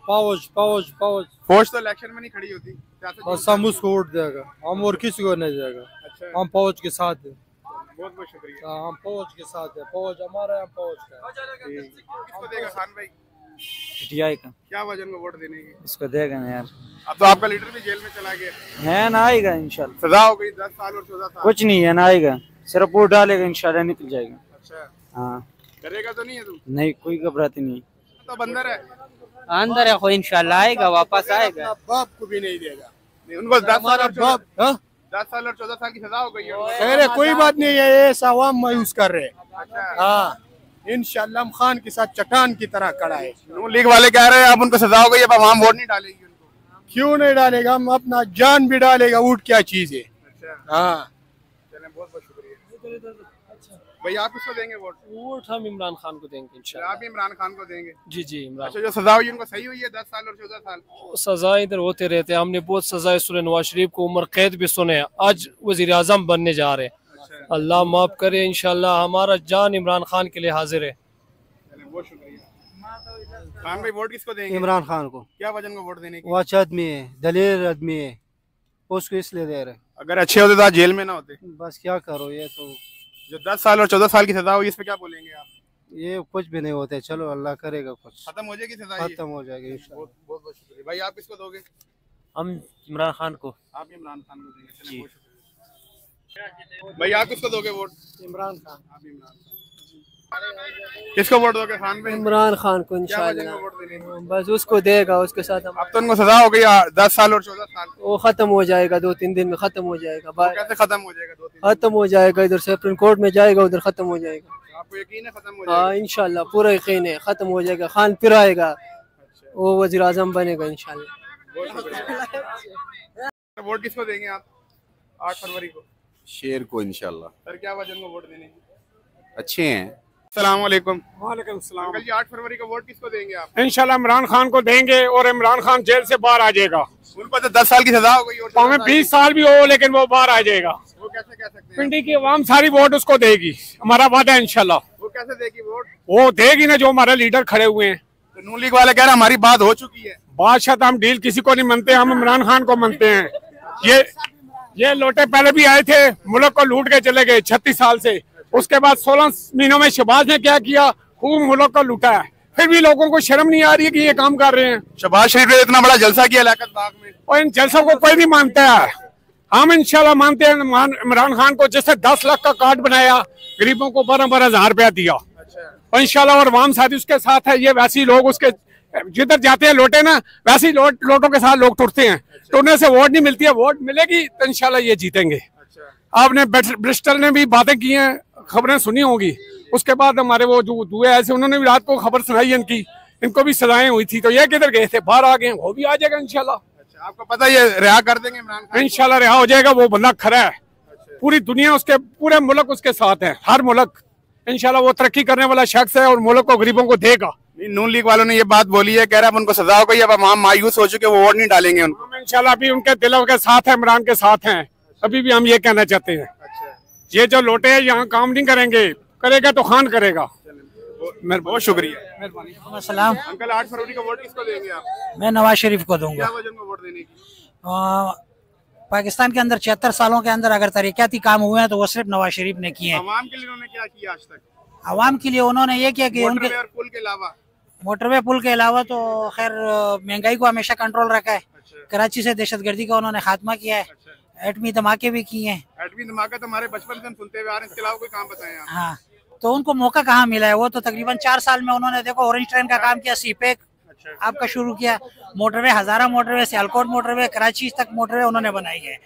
पावज पावज पावज। फौज तो इलेक्शन में नहीं खड़ी होती, बस हम उसको वोट देगा, हम और किसी को नहीं देगा। अच्छा, हम फौज के साथ है। बहुत बहुत शुक्रिया। हम फौज के साथ है, फौज हमारा है, हम फौज का। किसको देगा खान भाई? टीआई का। क्या वजन में वोट देने की? उसको देगा ना यार। अब तो आपका लीडर भी जेल में चला गया है ना, आएगा इंशाल्लाह। सजा हो गई 10 साल और 14 साल। कुछ नहीं है ना, आएगा सिर्फ वोट डालेगा, इंशाल्लाह निकल जाएगा। अच्छा, हाँ करेगा तो नहीं है तू? नहीं, कोई घबराती नहीं। तो बंदर है, अंदर है, कोई इंशाल्लाह आएगा, वापस आएगा। बाप को भी नहीं देगा। उनको 10 साल और 14 हाँ? 10 साल और 14 साल की सजा हो गई है उनको। अरे कोई बात नहीं है, ये आवाम मायूस कर रहे हैं। अच्छा, हाँ, इंशाल्लाह हम खान के साथ चट्टान की तरह खड़ा है। नून लीग वाले कह रहे हैं अब उनको सजा हो गई, अब आवाम वोट नहीं डालेगी उनको। क्यों नहीं डालेगा, हम अपना जान भी डालेगा। वोट क्या चीज है। अच्छा, हाँ, चलें, बहुत बहुत शुक्रिया। भाई आप किसको देंगे वोट? वोट हम इमरान खान को देंगे इंशाल्लाह। आप भी इमरान खान को देंगे? जी जी, इमरान। अच्छा, जो सजा हुई उनको सही हुई है 10 साल और 14 साल? सजा इधर होते रहते हैं, हमने बहुत सजाएं सुने, नवाज शरीफ को उम्र कैद भी सुने, आज वजीर आजम बनने जा रहे हैं। अच्छा, अल्लाह माफ करे, इंशाल्लाह हमारा जान इमरान खान के लिए हाजिर है। चलें, बहुत शुक्रिया। खान भाई वोट किसको देंगे? इमरान खान को। क्या वजन में वोट देने की? वो अच्छा आदमी है, दलेर आदमी है, उसको इसलिए दे रहे। अगर अच्छे होते तो आज जेल में ना होते। बस क्या करो, ये तो जो 10 साल और 14 साल की सजा हुई इस पे क्या बोलेंगे आप? ये कुछ भी नहीं होते। चलो अल्लाह करेगा, कुछ खत्म हो जाएगी सजा ये? खत्म हो जाएगी इंशाल्लाह। बहुत बहुत बहुत शुक्रिया। भाई आप किसको दोगे? हम इमरान खान को। आप भी इमरान खान को देंगे? चलिए, बहुत शुक्रिया। भाई आप किसको दोगे वोट? इमरान खान। आप भी इमरान खान। किसको वोट दोगे खान भाई? इमरान खान को क्या वजह इंशाल्लाह। में वोट देने की? बस उसको देगा, उसके साथ हम। अब तो उनको सजा हो गई 10 साल और 14 साल। वो खत्म हो जाएगा, 2-3 दिन में खत्म हो जाएगा। वो कैसे खत्म हो जाएगा? 2-3 खत्म हो जाएगा, इधर से सुप्रीम कोर्ट में जाएगा, उधर खत्म हो जाएगा। आपको यकीन है खत्म हो हाँ जाएगा? इंशाल्लाह, पूरा यकीन है खत्म हो जाएगा। खान फिर आएगा, वो वजीर आजम बनेगा इंशाल्लाह। बहुत शुक्रिया। वोट किसको देंगे आप 8 फरवरी को? शेर को इंशाल्लाह। सर क्या वजह में वोट देने की? अच्छे हैं। अस्सलाम वालेकुम। वालेकुम सलाम। अंकल जी 8 फरवरी को वोट किसको देंगे आप? इंशाल्लाह इमरान खान को देंगे और इमरान खान जेल से बाहर आ जाएगा। उनको तो 10 साल की सजा हो गई और हमें 20 साल भी हो, लेकिन वो बाहर आ जाएगा। वो कैसे कह सकते हैं? पिंडी की आवाम सारी वोट उसको देगी, हमारा वादा है इंशाल्लाह। वो कैसे देगी वोट? वो देगी ना, जो हमारे लीडर खड़े हुए हैं। तो नून लीग वाले कह रहे हैं हमारी बात हो चुकी है। बादशाह तो हम डील किसी को नहीं मानते, हम इमरान खान को मानते हैं। ये लोटे पहले भी आए थे, मुल्क को लूट के चले गए 36 साल से। उसके बाद 16 महीनों में शहबाज ने क्या किया, खूब मुल्क को लूटा है। फिर भी लोगों को शर्म नहीं आ रही है कि ये काम कर रहे हैं। शहबाज शरीफ ने इतना बड़ा जलसा किया लियाकत बाग में, और इन जलसों को कोई नहीं मानता है। हम इंशाल्लाह मानते हैं इमरान खान को, जैसे 10 लाख का कार्ड बनाया, गरीबों को 12-12 हजार रुपया दिया। और इंशाल्लाह और वाम साथी उसके साथ है। ये वैसे ही लोग उसके जिधर जाते हैं लोटे ना, वैसे ही लोटों के साथ लोग टूटते हैं। टूटने से वोट नहीं मिलती है, वोट मिलेगी तो इंशाल्लाह ये जीतेंगे। आपने ब्रिस्टल ने भी बातें की हैं, खबरें सुनी होंगी। उसके बाद हमारे वो जो दुए ऐसे, उन्होंने भी रात को खबर सुनाई इनकी, इनको भी सजाएं हुई थी। तो ये किधर गए थे, बाहर आ गए, वो भी आ जाएगा इंशाल्लाह। आपको पता है ये रिहा कर देंगे इमरान खान? इंशाल्लाह रिहा हो जाएगा। वो बंदा खरा है, पूरी दुनिया उसके, पूरे मुल्क उसके साथ है, हर मुल्क। इंशाल्लाह वो तरक्की करने वाला शख्स है और मुल्क को गरीबों को देगा। नून लीग वालों ने ये बात बोली है, कह रहे हैं उनको सजा हो गई, अब हम मायूस हो चुके, वो वोट नहीं डालेंगे उनको। हम इंशाल्लाह अभी उनके दिलों के साथ है, इमरान के साथ हैं। अभी भी हम ये कहना चाहते हैं, ये जो लोटे हैं यहाँ काम नहीं करेंगे, करेगा तो खान करेगा। बहुत शुक्रिया। सलाम। अंकल 8 फरवरी को वोट किसको देंगे आप? मैं नवाज शरीफ को दूंगा। क्या वजह में वोट देने की? पाकिस्तान के अंदर 76 सालों के अंदर अगर तरीक़ाती काम हुए हैं तो वो सिर्फ नवाज शरीफ ने किए हैं। आवाम के लिए उन्होंने क्या किया आज तक? आवाम के लिए उन्होंने ये किया कि उनके पुल के अलावा, मोटरवे पुल के अलावा तो खैर महंगाई को हमेशा कंट्रोल रखा है। कराची से दहशतगर्दी का उन्होंने खात्मा किया है। एटमी धमाके भी किए हैं। एटमी धमाका तो हमारे बचपन से हम सुनते हुए आ रहे हैं, इसके अलावा कोई काम बताएं आप? हाँ, तो उनको मौका कहाँ मिला है? वो तो तकरीबन 4 साल में उन्होंने देखो ऑरेंज ट्रेन का काम किया, सीपेक आपका शुरू किया, मोटरवे, हजारा मोटरवे, सियालकोट मोटरवे, कराची तक मोटरवे उन्होंने बनाई है।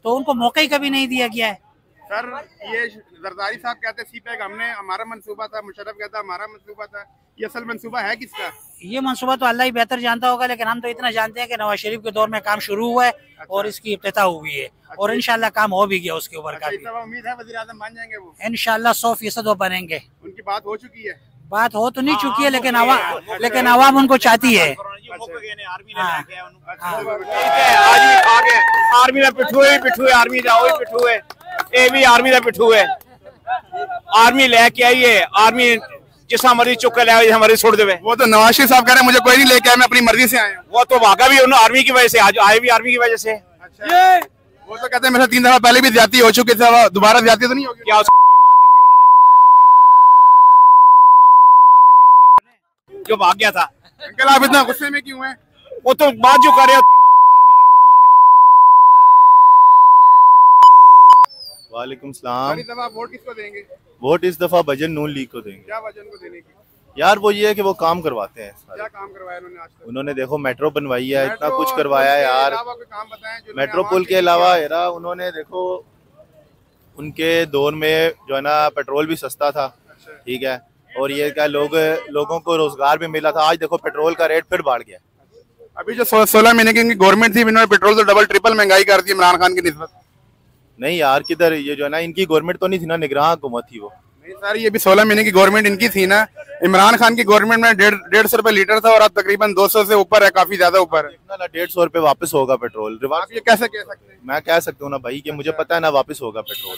तो उनको मौका ही कभी नहीं दिया गया है। सर ये जरदारी साहब कहते हैं सीपैक हमारा मंसूबा था, मुशर्रफ कहता हमारा मंसूबा था, ये असल मंसूबा है किसका? ये मंसूबा तो अल्लाह ही बेहतर जानता होगा, लेकिन हम तो इतना जानते हैं कि नवाज शरीफ के दौर में काम शुरू हुआ है और इसकी इब्तिदा हुई है और इंशाल्लाह काम हो भी गया उसके ऊपर का भी। उम्मीद है वज़ीर आज़म बन जाएंगे वो? इंशाल्लाह 100% वो बनेंगे। उनकी बात हो चुकी है? बात हो तो नहीं चुकी है, लेकिन आवाम उनको चाहती है। आर्मी ਦਾ ਪਿੱਠੂ ਹੈ, ਪਿੱਠੂ ਹੈ ਆਰਮੀ ਦਾ, ਉਹੀ ਪਿੱਠੂ ਹੈ, ਇਹ ਵੀ ਆਰਮੀ ਦਾ ਪਿੱਠੂ ਹੈ। ਆਰਮੀ ਲੈ ਕੇ ਆਈ ਹੈ, ਆਰਮੀ जिसा मर्जी चुक के लाया हमारी छोड़ देवे। वो तो नवाज शरीफ साहब कह रहे हैं मुझे कोई नहीं लेके आया, मैं अपनी मर्जी से आया हूँ। वो तो भागा भी उन्होंने आर्मी की वजह से, आज आए भी आर्मी की वजह से। अच्छा। वो तो कहते हैं मेरे 3 दफा पहले भी ज्यादती हो चुकी थी, दोबारा ज्यादती तो नहीं होगी क्या? उसको गोली मार दी थी उन्होंने, जो भाग गया था। अंकल आप इतना गुस्से में क्यों हैं? वो तो बात जो कर रहे हो। वालेकुम सलाम। पहली दफा वोट किसको देंगे? वोट इस दफा भजन नून लीग को देंगे। क्या वजह उनको देने की? यार वो ये है कि वो काम करवाते हैं। क्या काम करवाया उन्होंने आज तक? उन्होंने देखो मेट्रो बनवाई है, इतना कुछ करवाया है यार। काम बताएं जो मेट्रो पुल के अलावा यार उन्होंने देखो उनके दौर में जो है ना पेट्रोल भी सस्ता था, ठीक है, और ये क्या लोगों को रोजगार भी मिला था। आज देखो पेट्रोल का रेट फिर बढ़ गया। अभी जो 16 महीने की गवर्नमेंट थी इन्होंने पेट्रोल तो डबल ट्रिपल महंगाई कर दी इमरान खान की निस्बत। नहीं यार किधर, ये जो है ना इनकी गवर्नमेंट तो नहीं थी ना, निगरान हुकूमत थी वो। नहीं सर, ये भी 16 महीने की गवर्नमेंट इनकी थी ना। इमरान खान की गवर्नमेंट में 150 रुपए लीटर था और अब तकरीबन 200 से ऊपर है, काफी ज्यादा ऊपर है। ना 150 रुपए वापस होगा पेट्रोल। आप ये कैसे कह सकते हैं? मैं कह सकता हूँ ना भाई कि मुझे पता है ना वापस होगा पेट्रोल।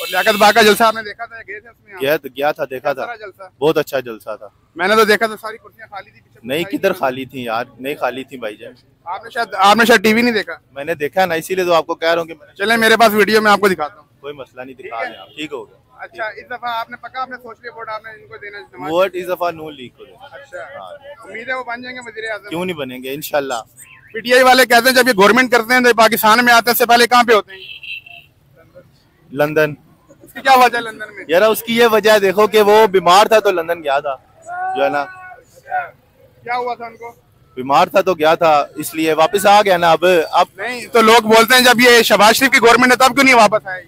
और लियाकत बाग का जलसा आपने देखा था? गए थे उसमें? गया था, देखा था, बहुत अच्छा जलसा था। मैंने तो देखा था, सारी कुर्सियां खाली थी। नहीं किधर खाली थी यार, नहीं खाली थी भाईजान। आपने शायद टीवी नहीं देखा। मैंने देखा ना, इसीलिए तो आपको कह रहा हूँ कि चले मेरे पास वीडियो में आपको दिखाता हूँ। कोई मसला नहीं, दिखा दें आप, ठीक हो गया। अच्छा, इस दफा आपने पक्का आपने सोच लिया वोट आपने इनको देना? वोट इस दफा नून लीग को देना। अच्छा, उम्मीद है वो बन जाएंगे वजीर आज़म? क्यों नहीं बनेंगे, इंशाल्लाह। पीटीआई वाले कहते हैं जब ये गवर्नमेंट करते हैं तो पाकिस्तान में आते हैं, इससे पहले कहाँ पे होते हैं? लंदन। उसकी क्या वजह लंदन में? यार उसकी ये वजह देखो कि वो बीमार था तो लंदन गया था, जो है ना। क्या हुआ था उनको? बीमार था तो गया था, इसलिए वापस आ गया ना। अब नहीं तो लोग बोलते हैं जब ये शहबाज शरीफ की गवर्नमेंट है तब क्यों नहीं वापस आए?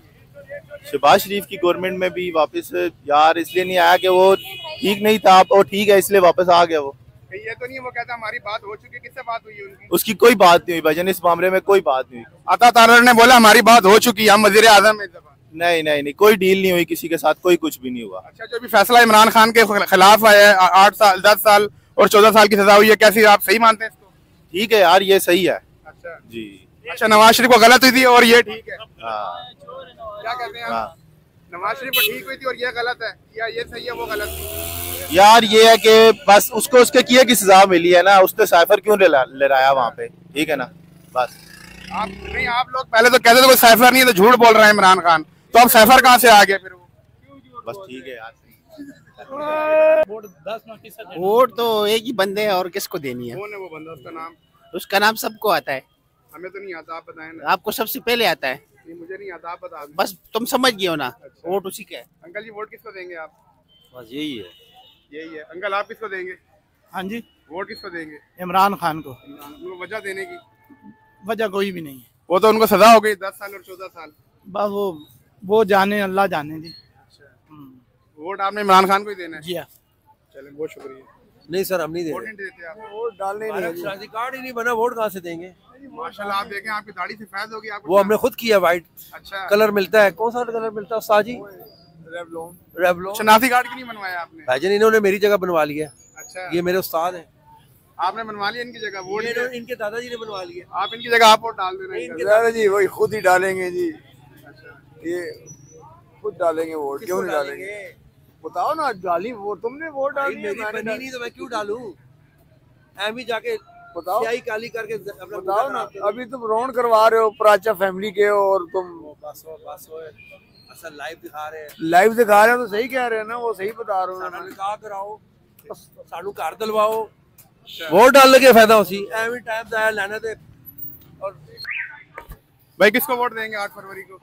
शहबाज शरीफ की गवर्नमेंट में भी वापस यार इसलिए नहीं आया कि वो ठीक नहीं था, वो ठीक है इसलिए वापस आ गया। वो ये तो नहीं वो कहता हमारी बात हो चुकी है, किससे बात हुई है उनकी? उसकी कोई बात नहीं हुई भाईजान, इस मामले में कोई बात नहीं हुई। अता तारर ने बोला हमारी बात हो चुकी है, हम वजीर आज़म में। नहीं, कोई डील नहीं हुई किसी के साथ, कोई कुछ भी नहीं हुआ। अच्छा, जो भी फैसला इमरान खान के खिलाफ आया है, 8 साल 10 साल और 14 साल की सजा हुई है, कैसी आप सही मानते हैं इसको? ठीक है यार, ये सही है। अच्छा जी। अच्छा, नवाज शरीफ को गलत हुई थी और ये ठीक है? क्या कहते हैं आप? नवाज शरीफ को ठीक हुई थी और ये गलत है, या ये सही है वो गलत थी? यार ये है कि बस उसको उसके किए की सजा मिली है ना, उसने साइफर क्यों लहराया वहाँ पे, ठीक है ना, बस। आप नहीं, आप लोग पहले तो कहते थे कोई साइफर नहीं है तो झूठ बोल रहा है इमरान खान, तो अब साइफर कहाँ से आ गया फिर वो? बस ठीक है यार। वोट तो एक ही बंदे है और किसको देनी है? कौन है वो बंदा? उसका नाम? उसका नाम सबको आता है। हमें तो नहीं आता, आप बताएं ना। आपको सबसे पहले आता है? नहीं, मुझे नहीं आता, आप बता दें। बस तुम समझ गए हो ना। अच्छा। वोट उसी का है। अंकल जी वोट किसको देंगे आप? बस यही है। यही है। अंकल आप किसको देंगे? हाँ जी, वोट किसको देंगे? इमरान खान को। उनको वजह देने की? वजह कोई भी नहीं है, वो तो उनको सजा हो गई 10 साल और 14 साल। बस वो जाने, अल्लाह जाने जी। वोट आपने इमरान खान को ही देना है? जी हाँ। चलें, बहुत शुक्रिया। नहीं सर, हम नहीं वोट नहीं देते आप? वोट डालने नहीं, कार्ड ही नहीं बना, वोट कहाँ से देंगे? माशाल्लाह, आप देखें आपकी दाढ़ी से फैज होगी आपको। वो हमने खुद किया, व्हाइट। अच्छा, कलर मिलता है, कौन सा कलर मिलता है साजी? रेवलोन। शनाख्ती कार्ड क्यों नहीं बनवाया आपने? भाईजान इन्होंने मेरी जगह बनवा लिया। अच्छा, ये मेरे उस्ताद हैं। आपने बनवा लिया इनकी जगह वोट? इनके दादाजी ने बनवा लिया। आप इनकी जगह आप वोट डाल देना जी, वही खुद ही डालेंगे जी। ये खुद डालेंगे वोट, क्यों नहीं डालेंगे? बताओ ना, डाली वोट तुमने, वोट डाली मेरी बनी नहीं तो मैं क्यों डालूं? एम ही जाके बताओ, स्याही काली करके बताओ ना। अभी तुम रौन करवा रहे हो प्राचा फैमिली के और तुम बस असल लाइव दिखा रहे हैं। लाइव दिखा रहे हो तो सही कह रहे हैं ना, वो सही बता रहे हो ना। कहा कराओ, सानू घर दिलवाओ, वोट डालने के फायदा उसी एम ही टाइम दाया लेना। और भाई किसको वोट देंगे 8 फरवरी को?